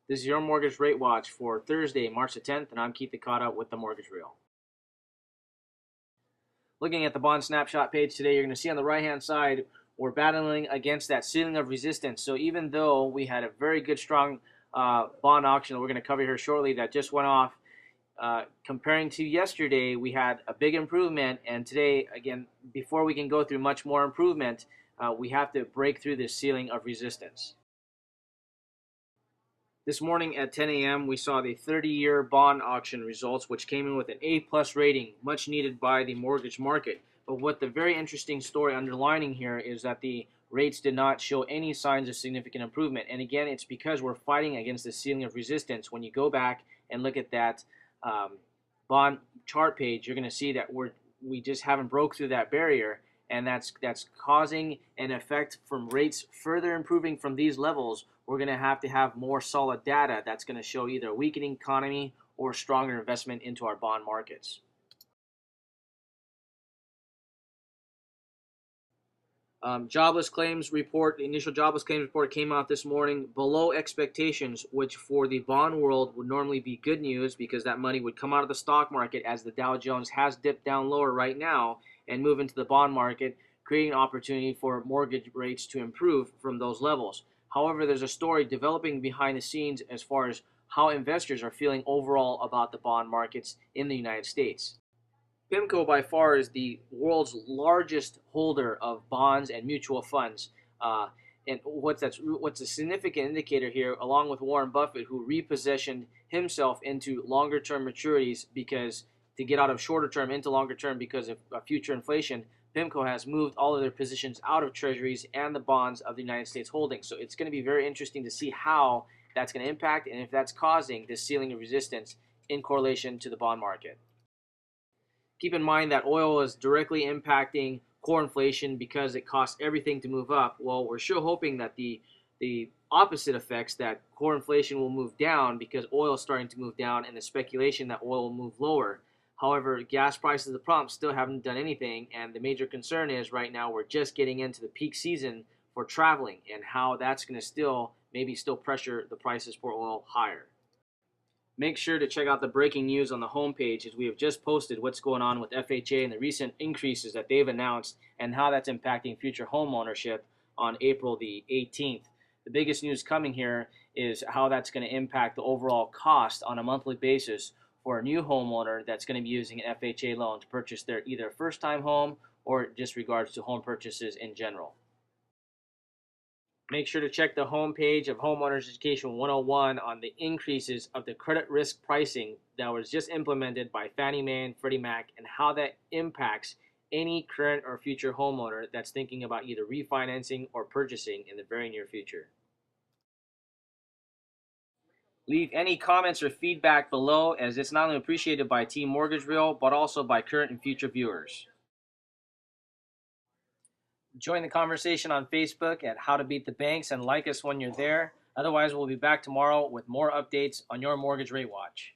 This is your Mortgage Rate Watch for Thursday, March the 10th, and I'm Keith Akada with the Mortgage Reel. Looking at the bond snapshot page today, you're going to see on the right-hand side, we're battling against that ceiling of resistance. So even though we had a very good, strong bond auction that we're going to cover here shortly that just went off, comparing to yesterday, we had a big improvement, and today, again, before we can go through much more improvement, we have to break through this ceiling of resistance. This morning at 10 a.m., we saw the 30-year bond auction results, which came in with an A+ rating, much needed by the mortgage market. But what the very interesting story underlining here is that the rates did not show any signs of significant improvement. And again, it's because we're fighting against the ceiling of resistance. When you go back and look at that bond chart page, you're going to see that we just haven't broke through that barrier, and that's causing an effect from rates further improving from these levels. We're going to have more solid data that's going to show either a weakening economy or stronger investment into our bond markets. Jobless claims report, the initial jobless claims report came out this morning below expectations, which for the bond world would normally be good news because that money would come out of the stock market as the Dow Jones has dipped down lower right now and move into the bond market, creating an opportunity for mortgage rates to improve from those levels. However, there's a story developing behind the scenes as far as how investors are feeling overall about the bond markets in the United States. PIMCO by far is the world's largest holder of bonds and mutual funds. And what's a significant indicator here, along with Warren Buffett, who repositioned himself into longer-term maturities because to get out of shorter term into longer term because of future inflation, PIMCO has moved all of their positions out of treasuries and the bonds of the United States holdings. So it's going to be very interesting to see how that's going to impact and if that's causing this ceiling of resistance in correlation to the bond market. Keep in mind that oil is directly impacting core inflation because it costs everything to move up. Well, we're sure hoping that the opposite effects, that core inflation will move down because oil is starting to move down and the speculation that oil will move lower. However, gas prices at the pump still haven't done anything, and the major concern is right now we're just getting into the peak season for traveling and how that's going to still pressure the prices for oil higher. Make sure to check out the breaking news on the homepage as we have just posted what's going on with FHA and the recent increases that they've announced and how that's impacting future home ownership on April the 18th. The biggest news coming here is how that's going to impact the overall cost on a monthly basis for a new homeowner that's going to be using an FHA loan to purchase their either first-time home or just regards to home purchases in general. Make sure to check the homepage of Homeowners Education 101 on the increases of the credit risk pricing that was just implemented by Fannie Mae and Freddie Mac and how that impacts any current or future homeowner that's thinking about either refinancing or purchasing in the very near future. Leave any comments or feedback below, as it's not only appreciated by Team Mortgage Reel, but also by current and future viewers. Join the conversation on Facebook at How to Beat the Banks and like us when you're there. Otherwise, we'll be back tomorrow with more updates on your Mortgage Rate Watch.